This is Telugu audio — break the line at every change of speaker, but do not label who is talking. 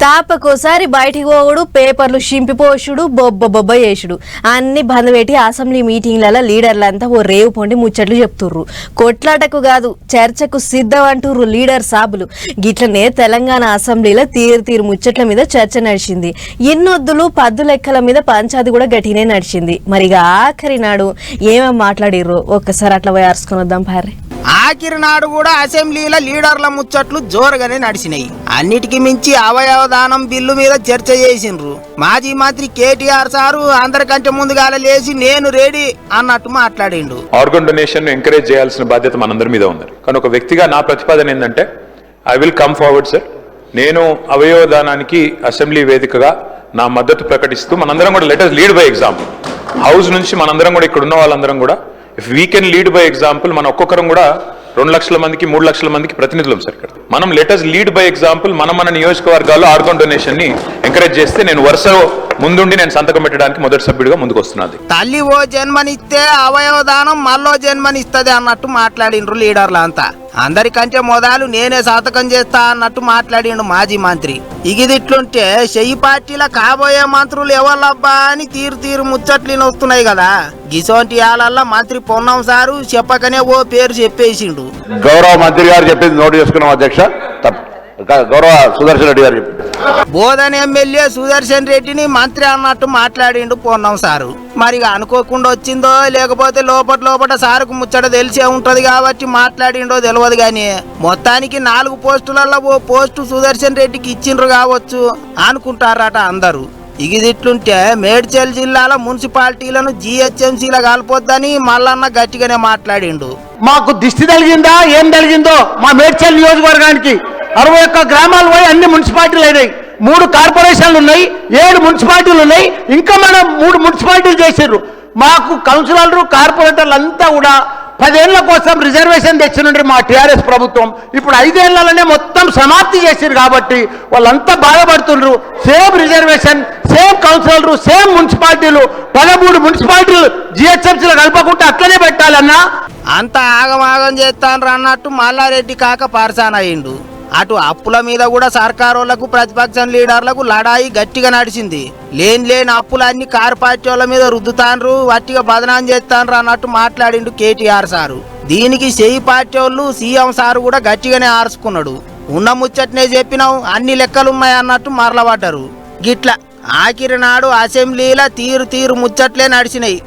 తాపకోసారి బయటికి పోవుడు, పేపర్లు చింపిపోసుడు, బొబ్బ చేసుడు అన్ని బంద్ పెట్టి అసెంబ్లీ మీటింగ్లలో లీడర్లంతా ఓ రేవు పొండి ముచ్చట్లు చెప్తుర్రు. కొట్లాటకు కాదు చర్చకు సిద్ధం అంటుర్రు లీడర్ సాబులు. గిట్లనే తెలంగాణ అసెంబ్లీలో తీరు ముచ్చట్ల మీద చర్చ నడిచింది. ఎన్నొద్దులు పద్దు లెక్కల మీద పంచాది కూడా గట్టినే నడిచింది. మరిగా ఆఖరి నాడు ఏమేమి మాట్లాడిర్రు ఒక్కసారి అట్లా పోయి అరుచుకొని వద్దాం పారి.
ఆఖరి నాడు కూడా అసెంబ్లీలో లీడర్ల ముచ్చట్లు జోరుగానే నడిచినాయి. అన్నిటికీ మించి అవయవ దానం బిల్లు మీద చర్చ చేసిండ్రు. మాజీ మంత్రి కేటీఆర్ సారు అందరికంటే ముందుగాల లేచి నేను రెడీ అన్నట్టు మాట్లాడిండు.
ఆర్గన్ డొనేషన్ ఎంకరేజ్ చేయాల్సిన బాధ్యత మనందరి మీద ఉంది. కానీ ఒక వ్యక్తిగా నా ప్రతిపాదన ఏంటంటే I will come forward sir. నేను అవయవ దానానికి అసెంబ్లీ వేదికగా నా మద్దతు ప్రకటిస్తూ మనందరం కూడా let us lead by example. House నుంచి మనందరం కూడా ఇక్కడ ఉన్న వాళ్ళందరం కూడా if we can lead by example, మన ఒక్కొక్కరం కూడా 2 లక్షల మందికి 3 లక్షల మందికి ప్రతినిధులం సార్. ఇక్కడ మనం let us lead by example. మన నియోజకవర్గాల్లో ఆర్గన్ డొనేషన్ ని ఎంకరేజ్ చేస్తే నేను వరుస ముందుండి నేను సంతకం పెట్టడానికి మొదటి సభ్యుడిగా ముందుకు వస్తున్నది.
తల్లి ఓ జన్మనిస్తే అవయవ దానం మళ్ళో జన్మనిస్తుంది అన్నట్టు మాట్లాడిండ్రు లీడర్లు అంతా. అందరికంటే మొదలు నేనే సంతకం చేస్తా అన్నట్టు మాట్లాడిండు మాజీ మంత్రి. ఇగిదిట్లుంటే చెయ్యి పార్టీల కాబోయే మంత్రులు ఎవరబ్బా అని తీరు ముచ్చట్లు వస్తున్నాయి కదా. గిసోంటి ఆలల్లా మంత్రి పొన్నం సారు చెప్పకనే ఓ పేరు చెప్పేసిండు.
గౌరవ మంత్రి గారు చెప్పింది నోటు చేసుకున్నాం అధ్యక్ష. గౌరవ సుదర్శన్ రెడ్డి గారు
బోధన ఎమ్మెల్యే సుదర్శన్ రెడ్డిని మంత్రి అన్నట్టు మాట్లాడిండు పొన్నం సారు. మరి అనుకోకుండా వచ్చిందో లేకపోతే లోపట సారుకు ముచ్చట తెలిసే ఉంటది కాబట్టి మాట్లాడిండో తెలియదు గాని మొత్తానికి 4 పోస్టులలో ఓ పోస్టు సుదర్శన్ రెడ్డికి ఇచ్చిండ్రు కావచ్చు అనుకుంటారట అందరూ. ఇగిదిట్లుంటే మేడ్చల్ జిల్లాల మున్సిపాలిటీలను GHMCలో కలపొద్దని మల్లన్న గట్టిగానే మాట్లాడిండు.
మాకు దిష్టి తగిలిందా ఏం తగిలిందో మా మేడ్చల్ నియోజకవర్గానికి 61 గ్రామాలు పోయి అన్ని మున్సిపాలిటీలు అయినాయి. 3 కార్పొరేషన్లు ఉన్నాయి, 7 మున్సిపాలిటీలు ఉన్నాయి. ఇంకా మనం 3 మున్సిపాలిటీలు చేసారు. మాకు కౌన్సిలర్లు కార్పొరేటర్లు అంతా కూడా 10 ఏళ్ల కోసం రిజర్వేషన్ తెచ్చినండి మా టీఆర్ఎస్ ప్రభుత్వం. ఇప్పుడు 5 ఏళ్లలోనే మొత్తం సమాప్తి చేసారు కాబట్టి వాళ్ళంతా బాధపడుతుండ్రు. సేమ్ రిజర్వేషన్, సేమ్ కౌన్సిలర్లు, సేమ్ మున్సిపాలిటీలు 13 మున్సిపాలిటీలు GHMCలో కలపకుండా అట్లనే పెట్టాలన్నా
అంతా ఆగమాగం చేస్తాను అన్నట్టు మల్లారెడ్డి కాక పార్సాన్ అయ్యిండు. అటు అప్పుల మీద కూడా సర్కారోళ్లకు ప్రతిపక్షం లీడర్లకు లడాయి గట్టిగా నడిచింది. లేని అప్పులన్నీ కారు పార్టీ వాళ్ళ మీద రుద్దుతాన్రు, వట్టిగా బదనాం చేస్తాన్రు అన్నట్టు మాట్లాడిండు కేటీఆర్ సారు. దీనికి చెయ్యి పార్టీ వాళ్ళు సీఎం సారు కూడా గట్టిగానే ఆర్చుకున్నాడు. ఉన్న ముచ్చట్నే చెప్పినాం, అన్ని లెక్కలున్నాయి అన్నట్టు మరలబడ్డారు. గిట్ల ఆఖరి నాడు అసెంబ్లీలో తీరు ముచ్చట్లే నడిచినాయి.